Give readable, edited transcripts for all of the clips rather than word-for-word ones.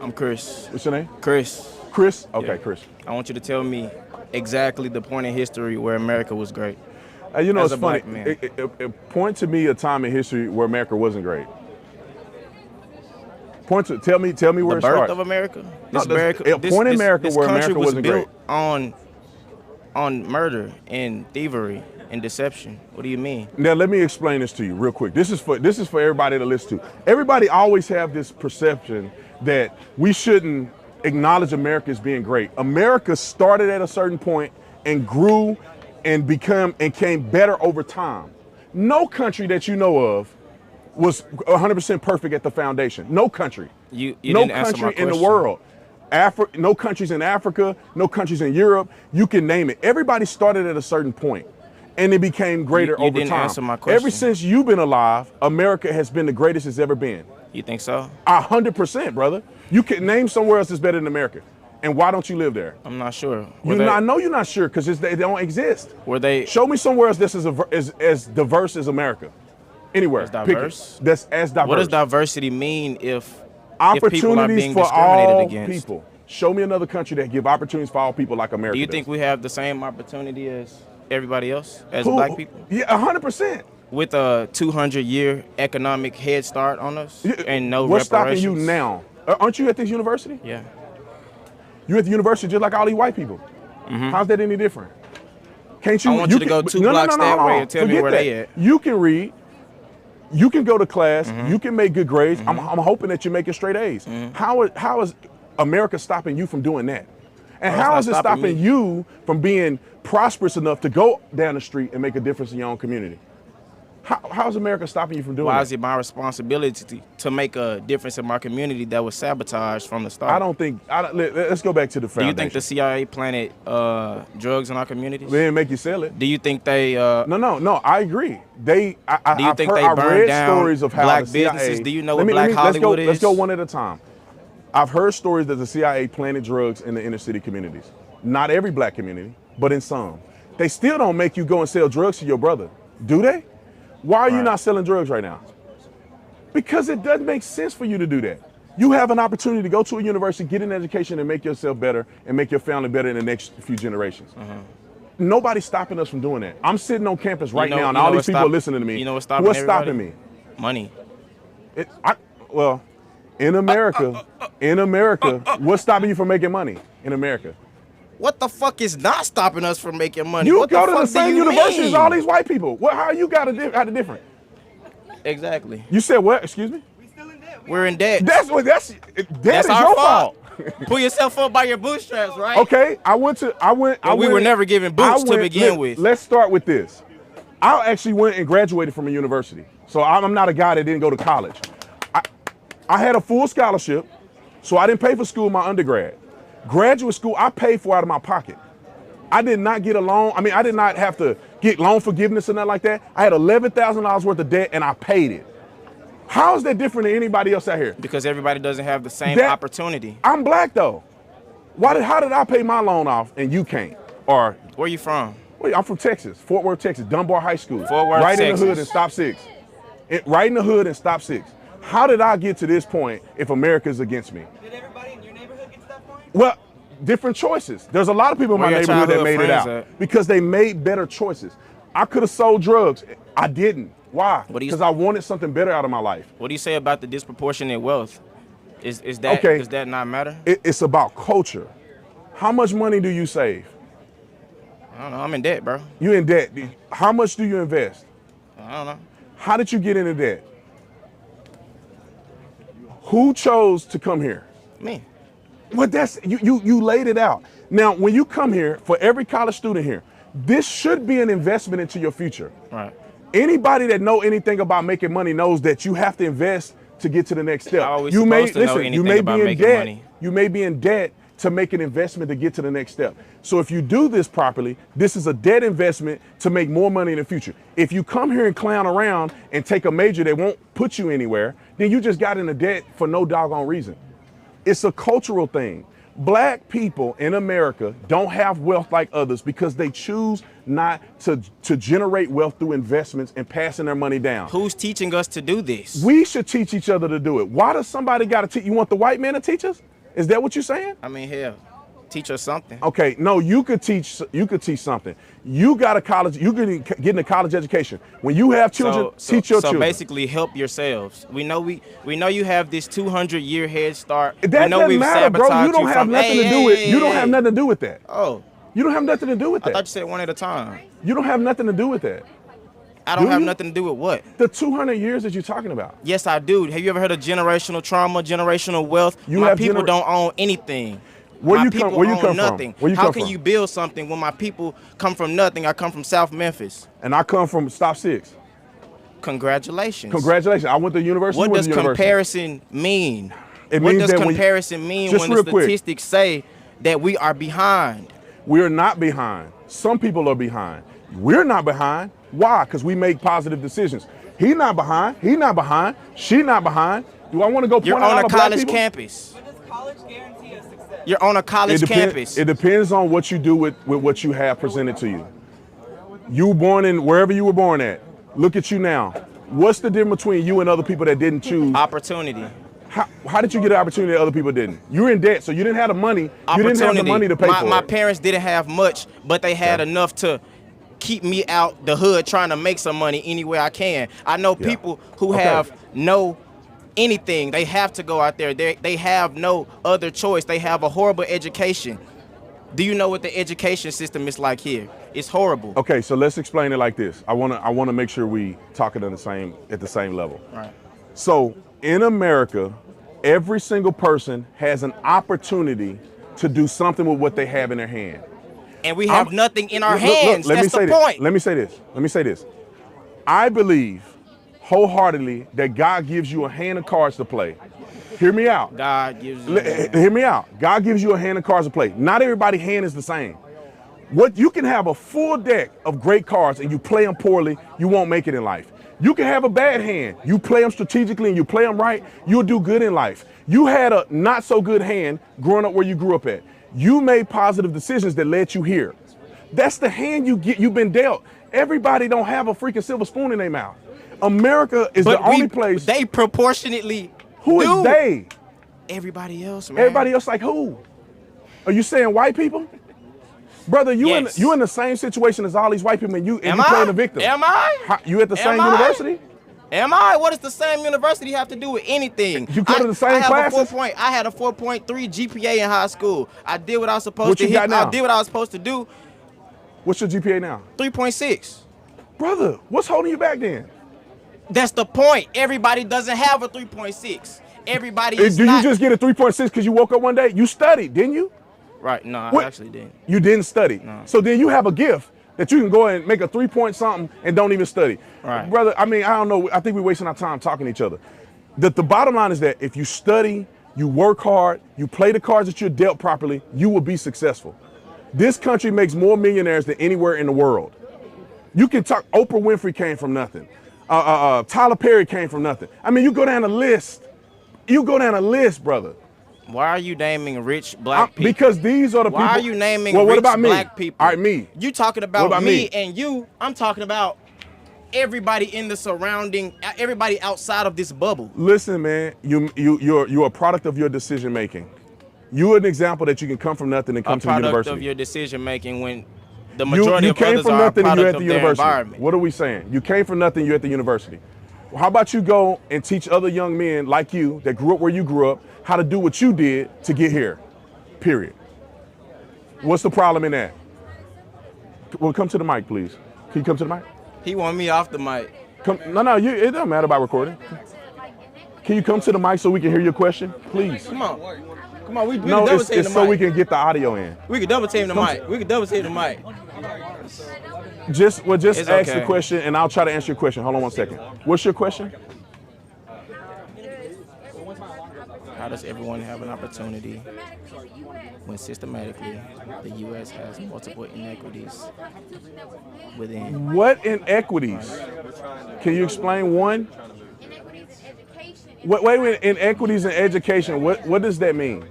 I'm Chris. What's your name? Chris. Chris? Okay, Yeah. Chris. I want you to tell me exactly the point in history where America was great. You know, As it's a funny. black man. Point to me a time in history where America wasn't great. Tell me where The it birth starts. of America? No, point in America this where country America was wasn't built great. on murder and thievery and deception. What do you mean? Now let me explain this to you real quick. This is for everybody to listen to. Everybody always have this perception that we shouldn't acknowledge America as being great. America started at a certain point and grew and came better over time. No country that you know of was 100% perfect at the foundation. No country. You no didn't answer my country in the question. world. No countries in Africa, no countries in Europe. You can name it. Everybody started at a certain point, and it became greater You over didn't time. answer my question. Ever since you've been alive, America has been the greatest it's ever been. You think so? 100%, brother. You can name somewhere else that's better than America. And why don't you live there? I'm not sure. I know you're not sure because they don't exist. Were they? Show me somewhere else that's as diverse as America. Anywhere. As diverse? That's as diverse. What does diversity mean if people are Opportunities being for discriminated all against? people. Show me another country that give opportunities for all people like America Do you does. think we have the same opportunity as everybody else, as black people? Yeah, 100%. With a 200-year economic head start on us and no What's reparations? stopping you now? Aren't you at this university? Yeah. You're at the university just like all these white people. How's that any different? Can't you? I want you to go two blocks that way and tell me where they at. You can read. You can go to class. Mm-hmm. You can make good grades. I'm hoping that you're making straight A's. Mm-hmm. How is America stopping you from doing that? And Well, how it's is not it stopping me. you from being prosperous enough to go down the street and make a difference in your own community? How is America stopping you from doing Why that? is it my responsibility to make a difference in my community that was sabotaged from the start? I don't think. Let's go back to the Do foundation. you think the CIA planted drugs in our communities? They didn't make you sell it. Do you think they? No. I agree. Do you think they I've burned read down stories of how black the CIA, businesses? Do you know what Black Hollywood is? Let's go one at a time. I've heard stories that the CIA planted drugs in the inner city communities. Not every black community, but in some. They still don't make you go and sell drugs to your brother, do they? Why are you not selling drugs right now? Because it doesn't make sense for you to do that. You have an opportunity to go to a university, get an education, and make yourself better and make your family better in the next few generations. Nobody's stopping us from doing that. I'm sitting on campus right now, and all these people are listening to me. You know what's stopping What's everybody? stopping me? Money. In America, what's stopping you from making money in America? What the fuck is not stopping us from making money? You what go the to the fuck same do you university as mean? all these white people. How you got a different? Exactly. You said what? Excuse me? We're in debt. That's That's is our your fault. Pull yourself up by your bootstraps, right? Okay, we were never given boots to begin with. Let's start with this. I actually went and graduated from a university. So I'm not a guy that didn't go to college. I had a full scholarship, so I didn't pay for school in my undergrad. Graduate school, I paid for out of my pocket. I did not get a loan. I mean, I did not have to get loan forgiveness or nothing like that. I had $11,000 worth of debt and I paid it. How is that different than anybody else out here? Because everybody doesn't have the same opportunity. I'm black though. How did I pay my loan off and you can't? Or where you from? I'm from Texas, Fort Worth, Texas, Dunbar High School. Fort Worth, right Texas. in the hood and stop 6. Right in the hood and stop 6. How did I get to this point if America's against me? Did everybody in your neighborhood get to that point? Well, different choices. There's a lot of people in my Where your neighborhood that childhood made it out friends at? because they made better choices. I could have sold drugs. I didn't. Why? What do you- Because I wanted something better out of my life. What do you say about the disproportionate wealth? Is that Okay. Does that not matter? It's about culture. How much money do you save? I don't know. I'm in debt, bro. You in debt. How much do you invest? I don't know. How did you get into debt? Who chose to come here? Me. Well, that's you laid it out. Now, when you come here, for every college student here, this should be an investment into your future. Right. Anybody that know anything about making money knows that you have to invest to get to the next step. How are we You may supposed to know you anything may about be in making debt. money? You may be in debt to make an investment to get to the next step. So if you do this properly, this is a debt investment to make more money in the future. If you come here and clown around and take a major that won't put you anywhere, then you just got into debt for no doggone reason. It's a cultural thing. Black people in America don't have wealth like others because they choose not to generate wealth through investments and passing their money down. Who's teaching us to do this? We should teach each other to do it. Why does somebody got to teach? You want the white man to teach us? Is that what you're saying? I mean, hell, teach us something. Okay, no, you could teach something. You got a college, you could get a college education. When you have children, teach your so children. basically help yourselves. We know you have this 200-year head start. That we know doesn't we've matter, bro. sabotaged You don't have from, nothing to do with. You don't have nothing to do with that. Oh, You don't have nothing to do with I thought you that. said one at a time. You don't have nothing to do with that. I don't Do have you? nothing to do with what? The 200 years that you're talking about. Yes, I do. Have you ever heard of generational trauma, generational wealth? You My have people don't own anything. Where My you people come? Where you own come nothing. from? Where you How come can from? you build something when my people come from nothing? I come from South Memphis. And I come from Stop 6. Congratulations. Congratulations. I went to university. What You went does to university. comparison mean? It What means does that when- comparison mean Just when the real quick. statistics say that we are behind? We're not behind. Some people are behind. We're not behind. Why? Because we make positive decisions. He's not behind. He's not behind. She not behind. Do I want to go point You're out on all a the black college people? campus. But does college guarantee us success? You're on a college campus. It depends on what you do with what you have presented to you. You were born in wherever you were born at. Look at you now. What's the difference between you and other people that didn't choose? Opportunity. How did you get an opportunity that other people didn't? You were in debt, so you didn't have the money. You didn't have the money to pay for My it. parents didn't have much, but they had enough to keep me out the hood trying to make some money any way I can. I know Yeah. people who Okay. have no anything. They have to go out there. They have no other choice. They have a horrible education. Do you know what the education system is like here? It's horrible. Okay, so let's explain it like this. I wanna make sure we talk it at the same level. Right. So in America, every single person has an opportunity to do something with what they have in their hand. And we have nothing in our Look, hands. let me That's say the this. point. Let me say this. I believe wholeheartedly that God gives you a hand of cards to play. Hear me out. God gives you. Hear me out. God gives you a hand of cards to play. Not everybody's hand is the same. What you can have a full deck of great cards and you play them poorly, you won't make it in life. You can have a bad hand. You play them strategically and you play them right, you'll do good in life. You had a not so good hand growing up where you grew up at. You made positive decisions that led you here. That's the hand you've been dealt. Everybody don't have a freaking silver spoon in their mouth. America is the only place. They proportionately. Who do. is they? Everybody else, man. Everybody else like who? Are you saying white people? Brother, Yes. you in the same situation as all these white people and you Am playing I? the victim. Am I? You at the same I? university? Am I? What does the same university have to do with anything? You go to the same I classes? I had a 4.3 GPA in high school. I did what I was supposed What to you got now? I did what I was supposed to do. What's your GPA now? 3.6. Brother, what's holding you back then? That's the point. Everybody doesn't have a 3.6. Everybody is Did not. you just get a 3.6 because you woke up one day? You studied, didn't you? Right, no, What? I actually didn't. You didn't study. No. So then you have a gift that you can go and make a 3-point something and don't even study. Right. Brother, I mean, I don't know. I think we're wasting our time talking to each other. The bottom line is that if you study, you work hard, you play the cards that you're dealt properly, you will be successful. This country makes more millionaires than anywhere in the world. You can talk, Oprah Winfrey came from nothing. Tyler Perry came from nothing. I mean, you go down a list. You go down a list, brother. Why are you naming rich black people? Because these are the people. Why are you naming well, what rich about me? black people? All right, me. You talking What about about me me? and you. I'm talking about everybody in the surrounding, everybody outside of this bubble. Listen, man, you're a product of your decision making. You're an example that you can come from nothing and come to the Product university. of your decision making when the majority you of came others from are a nothing and you're product at of the their university. environment. What are we saying? You came from nothing, you're at the university. Well, how about you go and teach other young men like you that grew up where you grew up how to do what you did to get here, period. What's the problem in that? Well, come to the mic, please. Can you come to the mic? He want me off the mic. Come, no, it doesn't matter about recording. Can you come to the mic so we can hear your question, please? Come on. Come on, we can No, double it's team the so mic. we can get the audio in. We can double team the mic. We can double team the mic. Just It's ask the okay. question and I'll try to answer your question. Hold on one second. What's your question? How does everyone have an opportunity when systematically the U.S. has multiple inequities within? What inequities? Can you explain one? Inequities in education. Wait a minute, inequities in education, what does that mean?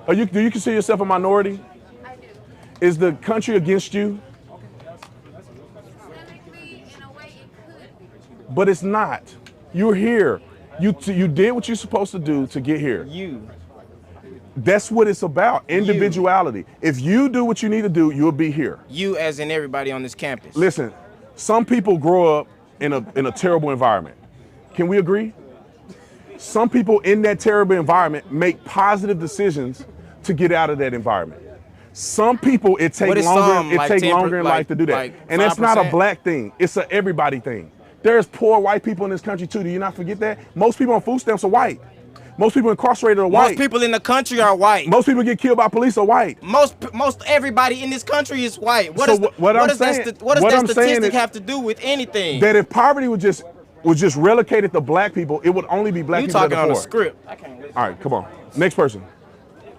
Do you consider yourself a minority? I do. Is the country against you? Systemically, in a way, it could be. But it's not. You're here. You did what you're supposed to do to get here. You. That's what it's about. Individuality. If you do what you need to do, you'll be here. You as in everybody on this campus. Listen, some people grow up in a terrible environment. Can we agree? Some people in that terrible environment make positive decisions to get out of that environment. Some people it What takes is longer. some, It like takes 10%, longer in life to do that. like And it's not a 5%? black thing. It's a everybody thing. There's poor white people in this country too. Do you not forget that? Most people on food stamps are white. Most people incarcerated are white. Most people in the country are white. Most people get killed by police are white. Most everybody in this country is white. What So does what I'm does saying- that, what does what that I'm saying statistic is have to do with anything? That if poverty was just relegated to black people, it would only be black You people that talking are on a poor. script. I can't listen. All right, come on. Next person.